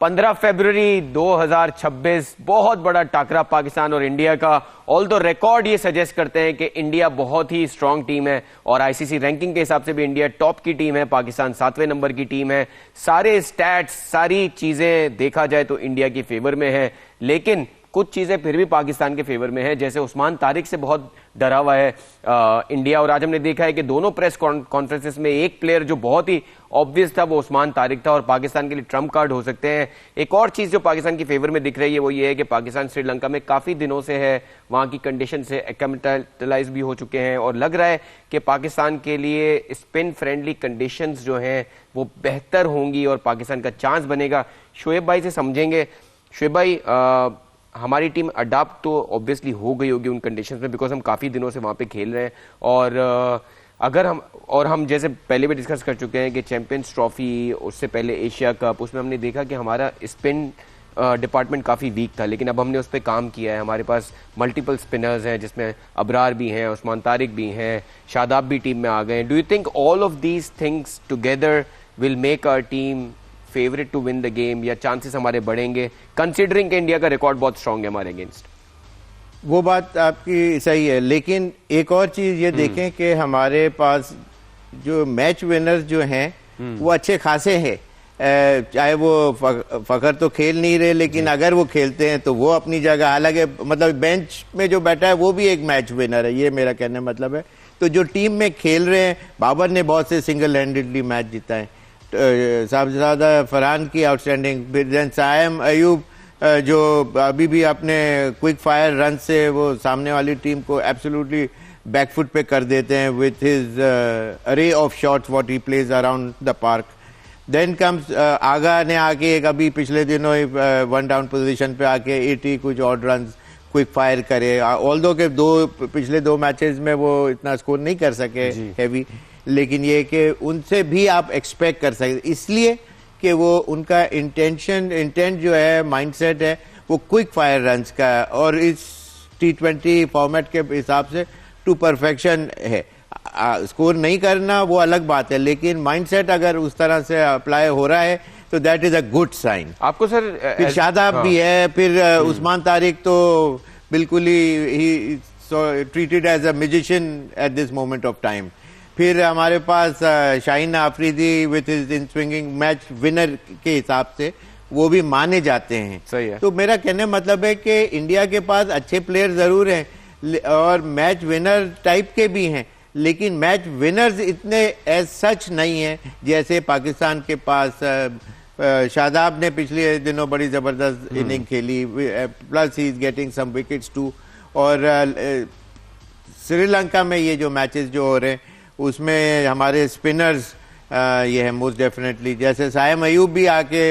15 फरवरी 2026 बहुत बड़ा टाकरा पाकिस्तान और इंडिया का। ऑल दो रिकॉर्ड ये सजेस्ट करते हैं कि इंडिया बहुत ही स्ट्रांग टीम है और आईसीसी रैंकिंग के हिसाब से भी इंडिया टॉप की टीम है, पाकिस्तान 7वें नंबर की टीम है। सारे स्टैट्स, सारी चीजें देखा जाए तो इंडिया की फेवर में है, लेकिन कुछ चीजें फिर भी पाकिस्तान के फेवर में है। जैसे उस्मान तारिक से बहुत डरा हुआ है इंडिया, और आज हमने देखा है कि दोनों प्रेस कॉन्फ्रेंसेस में एक प्लेयर जो बहुत ही ऑब्वियस था वो उस्मान तारिक था और पाकिस्तान के लिए ट्रम्प कार्ड हो सकते हैं। एक और चीज जो पाकिस्तान की फेवर में दिख रही है वो ये है कि पाकिस्तान श्रीलंका में काफी दिनों से है, वहां की कंडीशन से एक्लेमेटाइज भी हो चुके हैं और लग रहा है कि पाकिस्तान के लिए स्पिन फ्रेंडली कंडीशंस जो हैं वो बेहतर होंगी और पाकिस्तान का चांस बनेगा। शोएब भाई से समझेंगे। शोएब भाई, हमारी टीम अडाप्ट तो ऑब्वियसली हो गई होगी उन कंडीशंस में, बिकॉज हम काफी दिनों से वहां पे खेल रहे हैं और अगर हम जैसे पहले भी डिस्कस कर चुके हैं कि चैंपियंस ट्रॉफी, उससे पहले एशिया कप, उसमें हमने देखा कि हमारा स्पिन डिपार्टमेंट काफी वीक था, लेकिन अब हमने उस पर काम किया है। हमारे पास मल्टीपल स्पिनर्स हैं जिसमें अबरार भी हैं, उस्मान तारिक भी हैं, शादाब भी टीम में आ गए हैं। Do you think all of these things together will make our team favourite to win the game, या चांसेस हमारे बढ़ेंगे कंसीडरिंग कि इंडिया का रिकॉर्ड बहुत स्ट्रांग है हमारे अगेंस्ट? वो बात आपकी सही है, लेकिन एक और चीज ये देखें कि हमारे पास जो मैच विनर्स जो हैं वो अच्छे खासे हैं। चाहे वो फखर तो खेल नहीं रहे, लेकिन अगर वो खेलते हैं तो वो अपनी जगह, हालांकि मतलब बेंच में जो बैठा है वो भी एक मैच विनर है, ये मेरा कहने मतलब है। तो जो टीम में खेल रहे हैं, बाबर ने बहुत से सिंगल हैंडेडली मैच जीता है, साहबजादा फरहान की आउटस्टैंडिंग, सायम अयूब जो अभी भी अपने क्विक फायर रन से वो सामने वाली टीम को एब्सोल्युटली बैकफुट पे कर देते हैं with his array of shots what he plays around the park. Then comes Agha ने आके एक अभी पिछले दिनों वन डाउन पोजीशन पे आके 80 कुछ ऑड रन क्विक फायर करे, ऑल्दो के पिछले दो मैचेस में वो इतना स्कोर नहीं कर सके हैवी, लेकिन ये कि उनसे भी आप एक्सपेक्ट कर सकते, इसलिए कि वो उनका इंटेंट जो है, माइंडसेट है वो क्विक फायर रन्स का, और इस T20 फॉर्मेट के हिसाब से टू परफेक्शन है। स्कोर नहीं करना वो अलग बात है, लेकिन माइंडसेट अगर उस तरह से अप्लाई हो रहा है तो that is a good sign. आपको सर फिर शादाब भी है, फिर उस्मान तारिक तो बिल्कुल ही treated as a musician at this moment of time. फिर हमारे पास Shaheen Afridi with his in swinging match winner के हिसाब से वो भी माने जाते हैं। सही है। तो मेरा कहने मतलब है कि इंडिया के पास अच्छे प्लेयर जरूर हैं और मैच विनर टाइप के भी हैं, लेकिन मैच विनर्स इतने एज सच नहीं है जैसे पाकिस्तान के पास। शादाब ने पिछले दिनों बड़ी जबरदस्त इनिंग खेली, plus he is getting some wickets too, और श्रीलंका में ये जो मैचेस जो हो रहे हैं उसमें हमारे स्पिनर्स ये है मोस्ट डेफिनेटली, जैसे सायम अयूब भी आके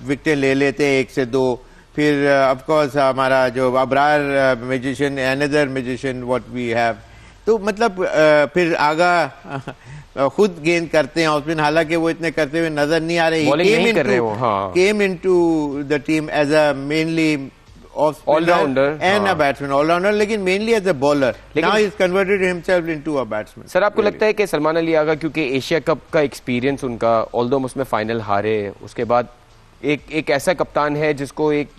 विकेट ले लेते हैं 1 से 2। फिर ऑफ कोर्स हमारा जो Abrar musician, another musician what we have. तो मतलब फिर आगा खुद गेंद करते हैं ऑफ स्पिन, हालांकि वो इतने करते हुए नजर नहीं आ रहे। Came into the team as a mainly allrounder and a batsman, allrounder, लेकिन mainly as a bowler. Now he is converted himself into a batsman. Sir, आपको लगता है कि सलमान अली आगा, क्योंकि एशिया कप का एक्सपीरियंस उनका, ऑल्दो उसमें फाइनल हारे, उसके बाद एक ऐसा कप्तान है जिसको एक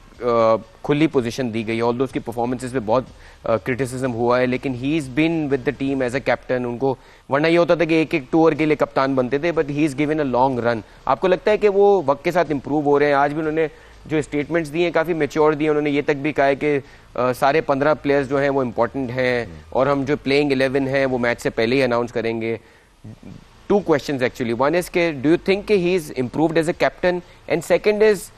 खुली पोजीशन दी गई, ऑल्दो उसकी परफॉर्मेंसेस पे बहुत क्रिटिसिज्म हुआ है, लेकिन he is been with the team as a captain. उनको वरना ये होता था कि एक टूर के लिए कप्तान बनते थे, but he is given a long run. आपको लगता है कि वो वक्त के साथ इंप्रूव हो रहे हैं? आज भी उन्होंने जो स्टेटमेंट्स दिए काफी मैच्योर दिए, उन्होंने ये तक भी कहा है कि सारे 15 प्लेयर्स जो हैं वो इंपॉर्टेंट हैं और हम जो प्लेइंग 11 है वो मैच से पहले ही अनाउंस करेंगे। 2 क्वेश्चंस एक्चुअली, वन इज के डू यू थिंक कि he is improved as a captain, and second is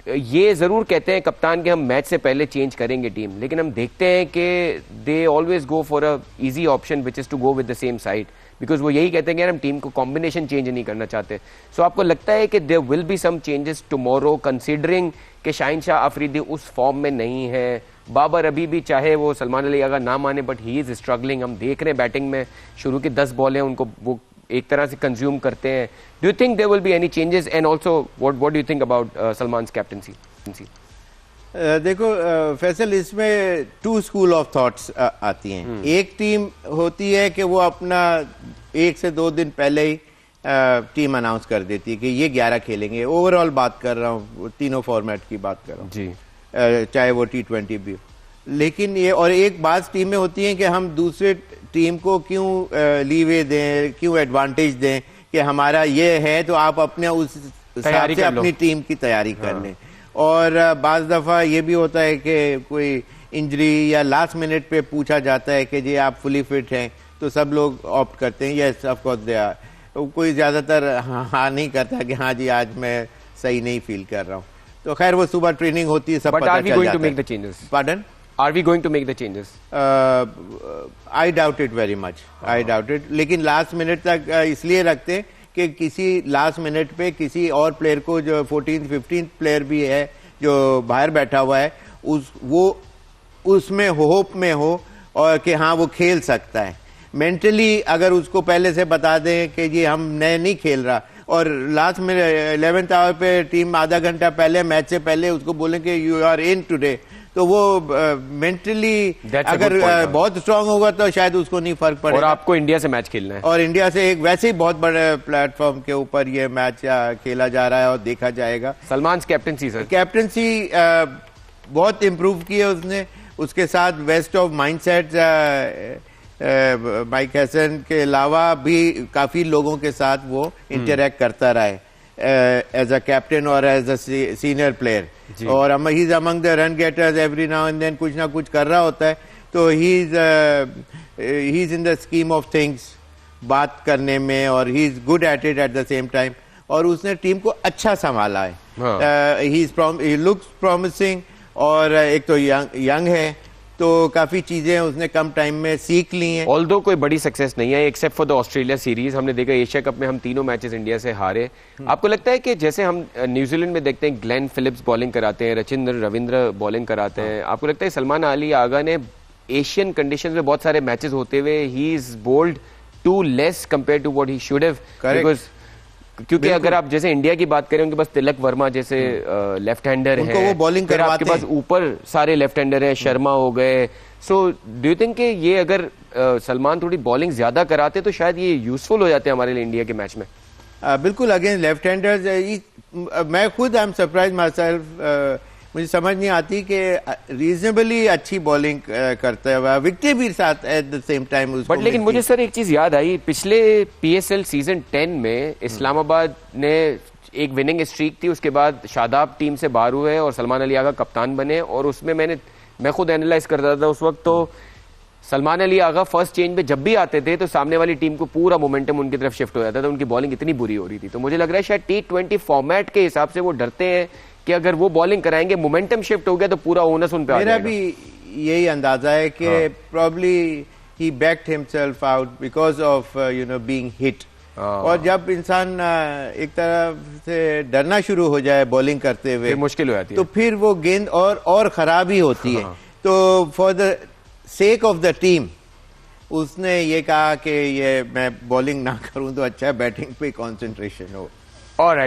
ये जरूर कहते हैं कप्तान कि हम मैच से पहले चेंज करेंगे टीम, लेकिन हम देखते हैं कि they always go for a easy option which is to go with the same side, because वो यही कहते हैं कि हम टीम को कॉम्बिनेशन चेंज नहीं करना चाहते। सो आपको लगता है कि there will be some changes tomorrow, considering कि शाहीन शाह अफरीदी उस फॉर्म में नहीं है, बाबर अभी भी चाहे वो सलमान अली अगर ना माने बट ही इज स्ट्रगलिंग, हम देख रहे हैं बैटिंग में शुरू की 10 बॉलें उनको वो एक तरह से कंज्यूम करते हैं। Do you think there will be any changes, and also what do you think about Salman's captaincy? देखो फैसल, इसमें 2 स्कूल ऑफ थॉट्स आती हैं। एक टीम होती है कि वो अपना 1 से 2 दिन पहले ही टीम अनाउंस कर देती है कि ये 11 खेलेंगे। ओवरऑल बात कर रहा हूँ, तीनों फॉर्मेट की बात कर रहा हूँ जी, चाहे वो T20 भी हो। लेकिन ये और एक बात टीमें होती हैं कि हम दूसरे टीम को क्यों लीवे दें, क्यों एडवांटेज दें कि हमारा ये है तो आप अपने उस हिसाब से अपनी टीम की तैयारी कर लें। और बाज दफ़ा ये भी होता है कि कोई इंजरी या लास्ट मिनट पे पूछा जाता है कि जी आप फुली फिट हैं, तो सब लोग ऑप्ट करते हैं yes of course they are. कोई ज़्यादातर हाँ नहीं करता कि हाँ जी आज मैं सही नहीं फील कर रहा हूँ। तो खैर वो सुबह ट्रेनिंग होती है, सब पता चल जाता है। Pardon? Are we going to make the changes? I doubt it very much. I doubt it. लेकिन लास्ट मिनट तक इसलिए रखते कि किसी लास्ट मिनट पे किसी और प्लेयर को, जो 14th 15th प्लेयर भी है जो बाहर बैठा हुआ है, वो उसमें होप में हो और कि हाँ वो खेल सकता है। मेंटली अगर उसको पहले से बता दें कि जी हम नए नहीं खेल रहा, और लास्ट में 11th आवर पे टीम आधा घंटा पहले, मैच से पहले उसको बोलें कि यू आर इन टुडे, तो वो मेंटली अगर बहुत स्ट्रांग होगा तो शायद उसको नहीं फर्क पड़ेगा। और आपको इंडिया से मैच खेलना है, और इंडिया से एक वैसे ही बहुत बड़े प्लेटफॉर्म के ऊपर ये मैच खेला जा रहा है और देखा जाएगा। सलमान कैप्टनसी, सर कैप्टनसी बहुत इम्प्रूव की है उसने। उसके साथ west of mindset Mike Hesson के अलावा भी काफी लोगों के साथ वो इंटरेक्ट करता रहा है एज अ कैप्टन और एज अ सीनियर प्लेयर। और he is among the run getters, every now and then कुछ ना कुछ कर रहा होता है। तो he is in the scheme of things बात करने में, और he is good at it at the same time. और उसने टीम को अच्छा संभाला है। ही लुक्स प्रॉमिसिंग, और एक तो यंग है, तो काफी चीजें उसने कम टाइम में सीख ली हैं। ऑल्दो कोई बड़ी सक्सेस नहीं है except for the Australia series. हमने देखा एशिया कप में हम तीनों मैचेस इंडिया से हारे। आपको लगता है कि जैसे हम न्यूजीलैंड में देखते हैं ग्लेन फिलिप्स बॉलिंग कराते हैं, रचिंद्र रविंद्र बॉलिंग कराते हैं, आपको लगता है सलमान अली आगा ने एशियन कंडीशंस में बहुत सारे मैचेस होते हुए he is bowled too less compare to what he should have? Because क्योंकि अगर आप जैसे इंडिया की बात करें, उनके पास तिलक वर्मा जैसे लेफ्ट हैंडर है, वो बॉलिंग करवाते आपके पास ऊपर सारे लेफ्ट हैंडर है, शर्मा हो गए। सो डू यू थिंक कि ये अगर सलमान थोड़ी बॉलिंग ज्यादा कराते तो शायद ये यूजफुल हो जाते हमारे लिए इंडिया के मैच में? बिल्कुल, अगेंस्ट लेफ्ट हैंडर्स मैं खुद I am surprise my self. मुझे समझ नहीं आती कि रीजनेबली अच्छी बॉलिंग करता है, विकेट भी साथ eight the same time. But लेकिन मुझे सर एक चीज याद आई, पिछले PSL सीजन 10 में इस्लामाबाद ने एक विनिंग स्ट्रीक थी, उसके बाद शादाब टीम से बाहर हुए और सलमान अली आगा कप्तान बने, और उसमें मैं खुद एनालाइज करता था उस वक्त, तो सलमान अली आगा फर्स्ट चेंज पे जब भी आते थे तो सामने वाली टीम को पूरा मोमेंटम उनकी तरफ शिफ्ट हो जाता था, उनकी बॉलिंग इतनी बुरी हो रही थी। तो मुझे लग रहा है शायद T20 फॉर्मेट के हिसाब से वो डरते हैं कि अगर वो बॉलिंग कराएंगे, मोमेंटम शिफ्ट हो गया तो पूरा ओनस उन पे आ जाएगा। मेरा भी यही अंदाजा है कि probably he backed himself out because of being hit. और जब इंसान एक तरह से डरना शुरू हो जाए बॉलिंग करते हुए, मुश्किल हो जाती है, तो फिर वो गेंद और खराब ही होती है। तो for the sake of the team उसने ये कहा कि ये मैं बॉलिंग ना करूं तो अच्छा बैटिंग पे कंसंट्रेशन हो। ऑलराइट।